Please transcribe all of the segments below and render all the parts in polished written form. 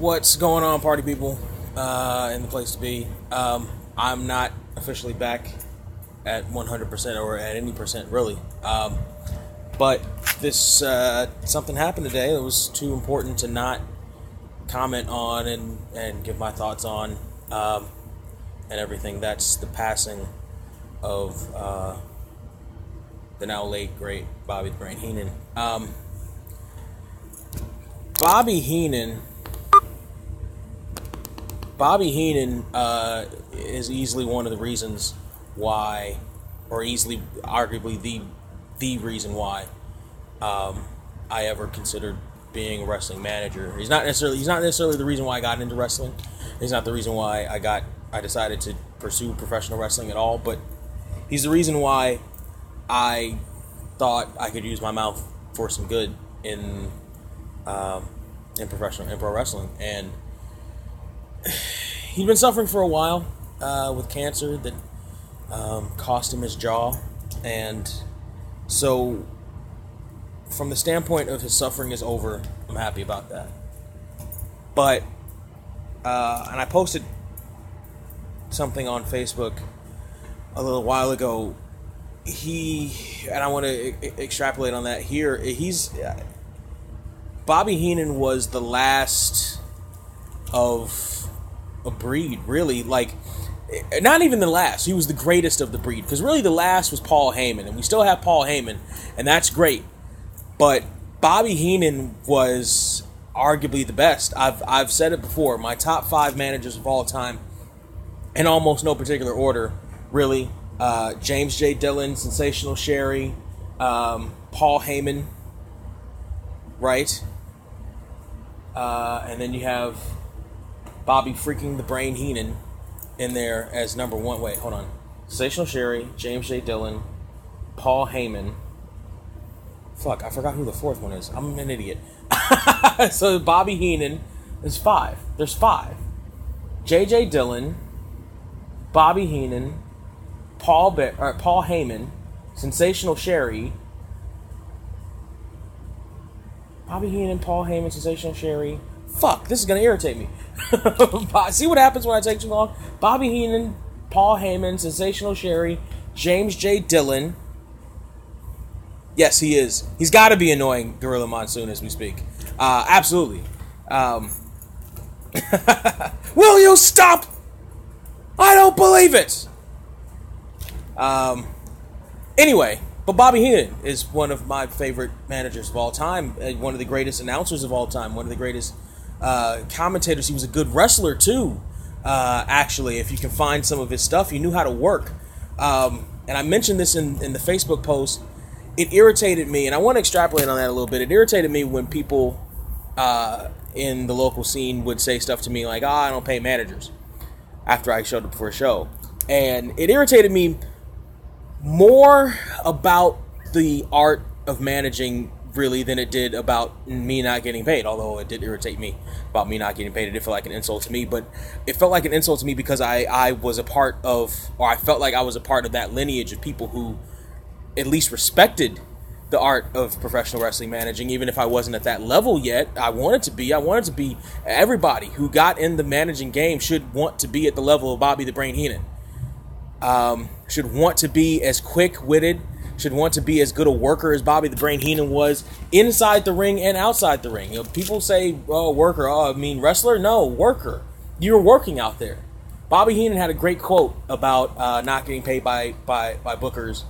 What's going on, party people, in the place to be? I'm not officially back at 100% or at any percent, really. But this, something happened today that was too important to not comment on and give my thoughts on, and everything. That's the passing of, the now late, great Bobby the Brain Heenan. Bobby Heenan is easily one of the reasons why, or easily, arguably the reason why, I ever considered being a wrestling manager. He's not necessarily the reason why I got into wrestling. He's not the reason why I decided to pursue professional wrestling at all. But he's the reason why I thought I could use my mouth for some good in pro wrestling. And he'd been suffering for a while with cancer that cost him his jaw. And so from the standpoint of his suffering is over, I'm happy about that. But and I posted something on Facebook a little while ago. And I want to extrapolate on that here. Bobby Heenan was the last of a breed, really. Like, not even the last. He was the greatest of the breed. Because really the last was Paul Heyman. And we still have Paul Heyman. And that's great. But Bobby Heenan was arguably the best. I've said it before. My top 5 managers of all time, in almost no particular order, really. James J. Dillon, Sensational Sherry, Paul Heyman, right? And then you have Bobby freaking the Brain Heenan in there as number 1. Wait, hold on. Sensational Sherry, James J. Dillon, Paul Heyman. Fuck, I forgot who the 4th one is. I'm an idiot. So Bobby Heenan is 5. There's 5. J.J. Dillon, Bobby Heenan, Paul Heyman, Sensational Sherry, Bobby Heenan, Paul Heyman, Sensational Sherry. Fuck, this is gonna irritate me. See what happens when I take too long? Bobby Heenan, Paul Heyman, Sensational Sherry, James J. Dillon. Yes, he is. He's got to be annoying Gorilla Monsoon as we speak. Absolutely. Will you stop? I don't believe it. Anyway, but Bobby Heenan is one of my favorite managers of all time, one of the greatest announcers of all time, one of the greatest commentators. He was a good wrestler too, actually, if you can find some of his stuff. He knew how to work. And I mentioned this in the Facebook post. It irritated me, and I want to extrapolate on that a little bit. It irritated me when people in the local scene would say stuff to me like, I don't pay managers, after I showed up for a show. And it irritated me more about the art of managing, really, than it did about me not getting paid. Although it did irritate me about me not getting paid. It did feel like an insult to me, but it felt like an insult to me because I was a part of, or I felt like I was a part of that lineage of people who at least respected the art of professional wrestling managing, even if I wasn't at that level yet. I wanted to be. Everybody who got in the managing game should want to be at the level of Bobby the Brain Heenan. Should want to be as quick-witted, should want to be as good a worker as Bobby the Brain Heenan was inside the ring and outside the ring. You know, people say, oh, worker, oh, I mean wrestler? No, worker. You're working out there. Bobby Heenan had a great quote about not getting paid by bookers,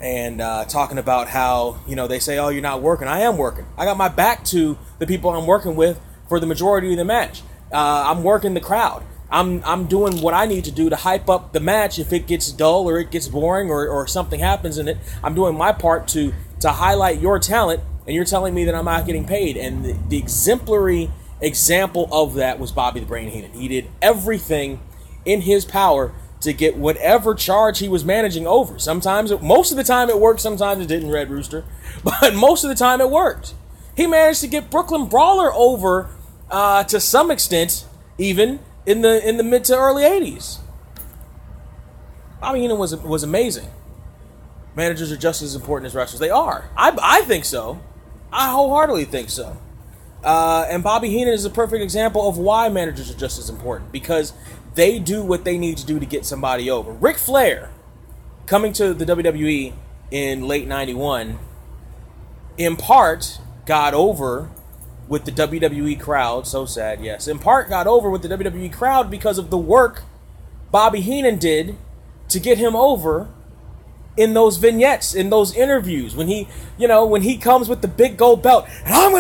and talking about how, you know, they say, oh, you're not working. I am working. I got my back to the people I'm working with for the majority of the match. I'm working the crowd. I'm doing what I need to do to hype up the match. If it gets dull or it gets boring or something happens in it, I'm doing my part to highlight your talent, and you're telling me that I'm not getting paid. And the exemplary example of that was Bobby the Brain Heenan. He did everything in his power to get whatever charge he was managing over. Most of the time it worked, sometimes it didn't, Red Rooster, but most of the time it worked. He managed to get Brooklyn Brawler over to some extent, even in the mid to early 80s. Bobby Heenan was amazing. Managers are just as important as wrestlers. They are. I think so. I wholeheartedly think so. And Bobby Heenan is a perfect example of why managers are just as important, because they do what they need to do to get somebody over. Ric Flair, coming to the WWE in late 91, in part got over with the WWE crowd. So sad, yes. In part got over with the WWE crowd because of the work Bobby Heenan did to get him over in those vignettes, in those interviews, when he, when he comes with the big gold belt, and I'm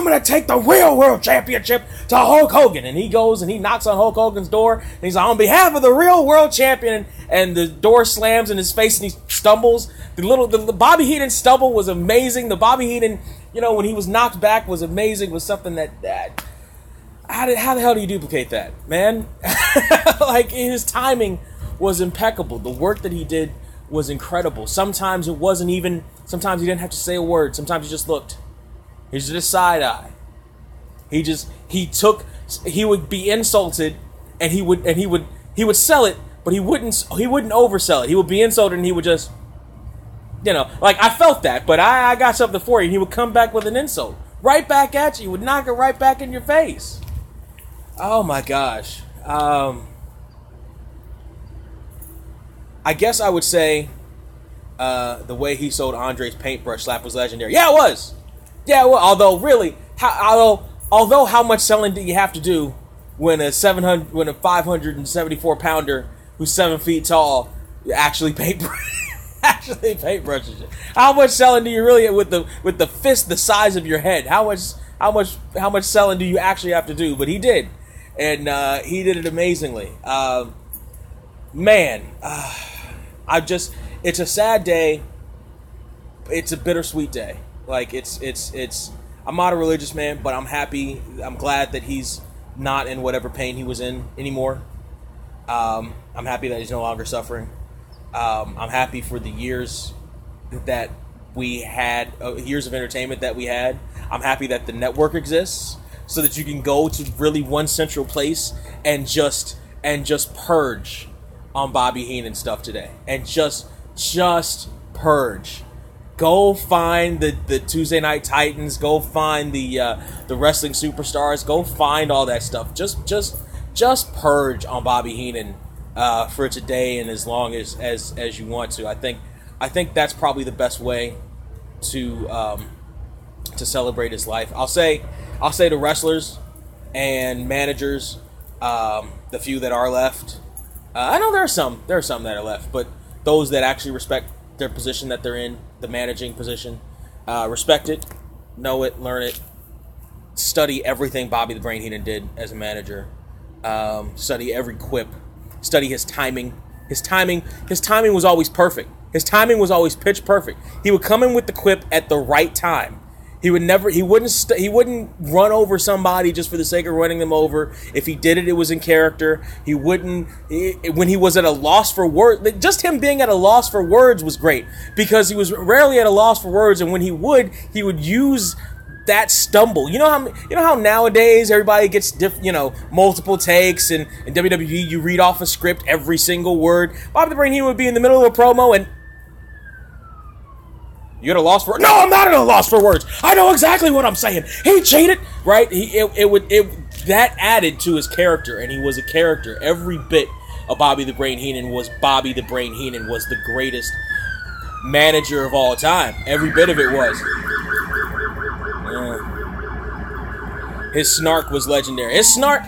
gonna take the real world championship to Hulk Hogan, and he goes and he knocks on Hulk Hogan's door, and he's like, on behalf of the real world champion, and the door slams in his face, and he stumbles. The Bobby Heenan stumble was amazing. The Bobby Heenan, when he was knocked back, was amazing. Was something that how the hell do you duplicate that, man? Like, his timing was impeccable. The work that he did was incredible. Sometimes it wasn't even, sometimes he didn't have to say a word. Sometimes he just looked. He just did a side eye. He would be insulted, and he would sell it, but he wouldn't oversell it. He would be insulted, and he would just, like, I felt that, but I got something for you. And he would come back with an insult right back at you. He would knock it right back in your face. Oh my gosh. I guess I would say the way he sold Andre's paintbrush slap was legendary. Yeah, it was. Yeah, well, although really, although how much selling do you have to do when a 574 pounder who's 7 feet tall actually paintbrushes it? How much selling do you really with the fist the size of your head? How much selling do you actually have to do? But he did, and he did it amazingly. Man. It's a sad day. It's a bittersweet day. Like, I'm not a religious man, but I'm happy. I'm glad that he's not in whatever pain he was in anymore. I'm happy that he's no longer suffering. I'm happy for the years that we had, years of entertainment that we had. I'm happy that the network exists so that you can go to really one central place and just purge on Bobby Heenan stuff today, and just purge. Go find the Tuesday Night Titans. Go find the wrestling superstars. Go find all that stuff. Just purge on Bobby Heenan for today and as long as you want to. I think that's probably the best way to celebrate his life. I'll say to wrestlers and managers, the few that are left. I know there are some that are left, but those that actually respect their position that they're in, the managing position, respect it, know it, learn it, study everything Bobby the Brain Heenan did as a manager, study every quip, study his timing. His timing was always perfect. His timing was always pitch perfect. He would come in with the quip at the right time. He wouldn't run over somebody just for the sake of running them over. If he did it, it was in character. When he was at a loss for words, just him being at a loss for words was great, because he was rarely at a loss for words, and when he would use that stumble. You know how nowadays everybody gets multiple takes, and in WWE you read off a script every single word. Bobby the Brain Heenan would be in the middle of a promo and, you at a loss for words? No, I'm not at a loss for words. I know exactly what I'm saying. He cheated, right? That added to his character, and he was a character. Every bit of Bobby the Brain Heenan was Bobby the Brain Heenan was the greatest manager of all time. Every bit of it was. His snark was legendary. His snark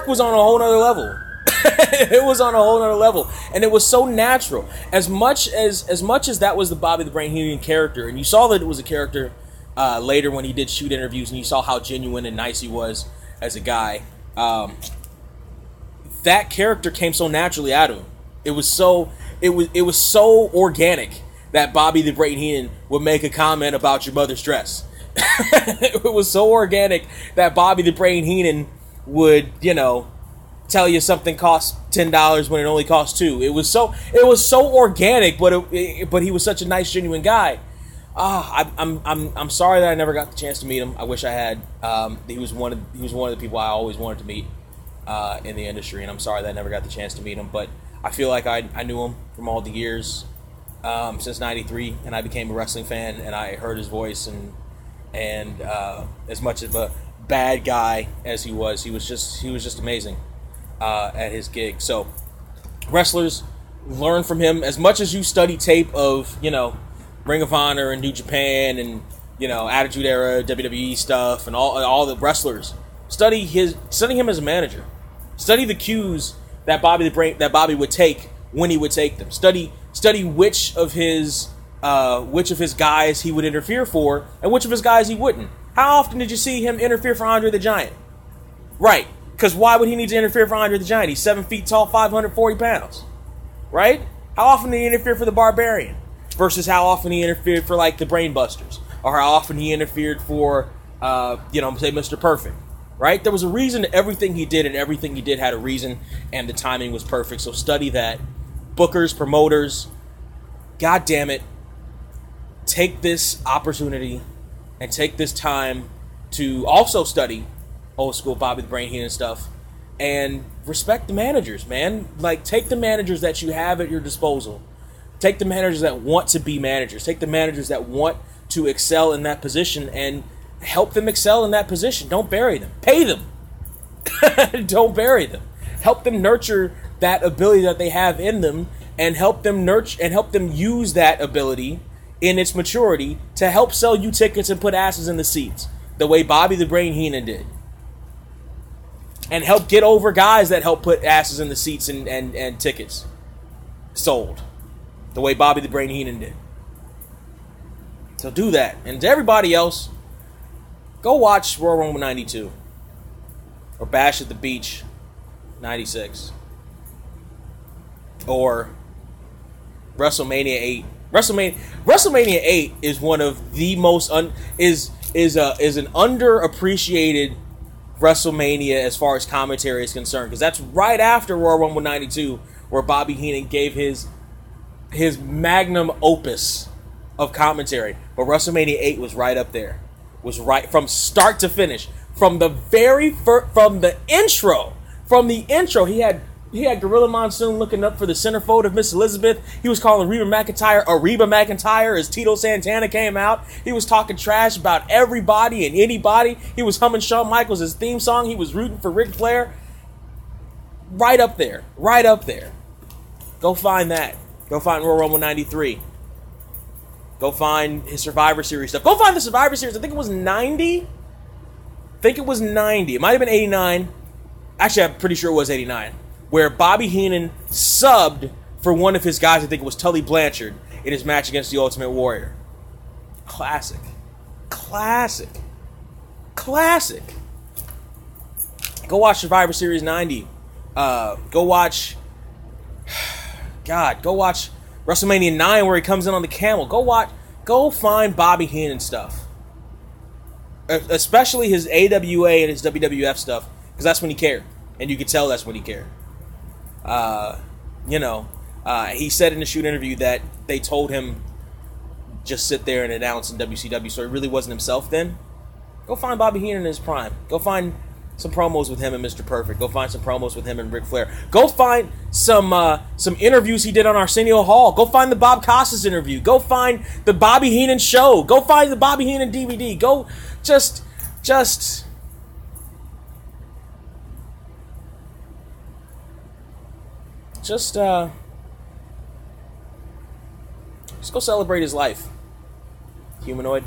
was on a whole nother level. It was on a whole nother level, and it was so natural. As much as that was the Bobby the Brain Heenan character, and you saw that it was a character later when he did shoot interviews, and you saw how genuine and nice he was as a guy. That character came so naturally out of him. It was so organic that Bobby the Brain Heenan would make a comment about your mother's dress. It was so organic that Bobby the Brain Heenan would, tell you something costs $10 when it only costs $2. It was so organic, but he was such a nice, genuine guy. I'm sorry that I never got the chance to meet him. I wish I had. He was one of the people I always wanted to meet in the industry, and I'm sorry that I never got the chance to meet him. But I feel like I knew him from all the years since '93, and I became a wrestling fan, and I heard his voice, and And as much of a bad guy as he was just amazing at his gig. So wrestlers, learn from him as much as you study tape of, Ring of Honor and New Japan and, Attitude Era, WWE stuff and all the wrestlers. Study him as a manager. Study the cues that Bobby would take when he would take them. Study which of his guys he would interfere for and which of his guys he wouldn't. How often did you see him interfere for Andre the Giant? Right, because why would he need to interfere for Andre the Giant? He's 7 feet tall, 540 pounds. Right? How often did he interfere for the Barbarian? Versus how often he interfered for, like, the Brainbusters. Or how often he interfered for, say, Mr. Perfect. Right? There was a reason to everything he did, and everything he did had a reason, and the timing was perfect. So study that. Bookers, promoters, God damn it, take this opportunity and take this time to also study old school Bobby the Brain Heenan stuff. And respect the managers, man. Like, take the managers that you have at your disposal. Take the managers that want to be managers. Take the managers that want to excel in that position and help them excel in that position. Don't bury them. Pay them. Don't bury them. Help them nurture that ability that they have in them and help them nurture and help them use that ability in its maturity to help sell you tickets and put asses in the seats the way Bobby the Brain Heenan did. And help get over guys that help put asses in the seats and tickets sold. The way Bobby the Brain Heenan did. So do that. And to everybody else, go watch Royal Rumble 92. Or Bash at the Beach 96. Or WrestleMania 8. WrestleMania 8 is one of the most is an underappreciated WrestleMania as far as commentary is concerned, because that's right after Royal Rumble 92 where Bobby Heenan gave his magnum opus of commentary. But WrestleMania 8 was right up there. Was right from start to finish. From the intro, he had Gorilla Monsoon looking up for the centerfold of Miss Elizabeth. He was calling Reba McEntire as Tito Santana came out. He was talking trash about everybody and anybody. He was humming Shawn Michaels' theme song. He was rooting for Ric Flair. Right up there. Right up there. Go find that. Go find Royal Rumble 93. Go find his Survivor Series stuff. Go find the Survivor Series. I think it was 90. It might have been 89. Actually, I'm pretty sure it was 89. Where Bobby Heenan subbed for one of his guys, I think it was Tully Blanchard, in his match against the Ultimate Warrior. Classic. Go watch Survivor Series 90. Go watch WrestleMania 9 where he comes in on the camel. Go find Bobby Heenan stuff. Especially his AWA and his WWF stuff, because that's when he cared. And you could tell that's when he cared. He said in the shoot interview that they told him just sit there and announce in WCW, so he really wasn't himself then. Go find Bobby Heenan in his prime. Go find some promos with him and Mr. Perfect. Go find some promos with him and Ric Flair. Go find some interviews he did on Arsenio Hall. Go find the Bob Costas interview. Go find the Bobby Heenan show. Go find the Bobby Heenan DVD. Go just go celebrate his life. Humanoid.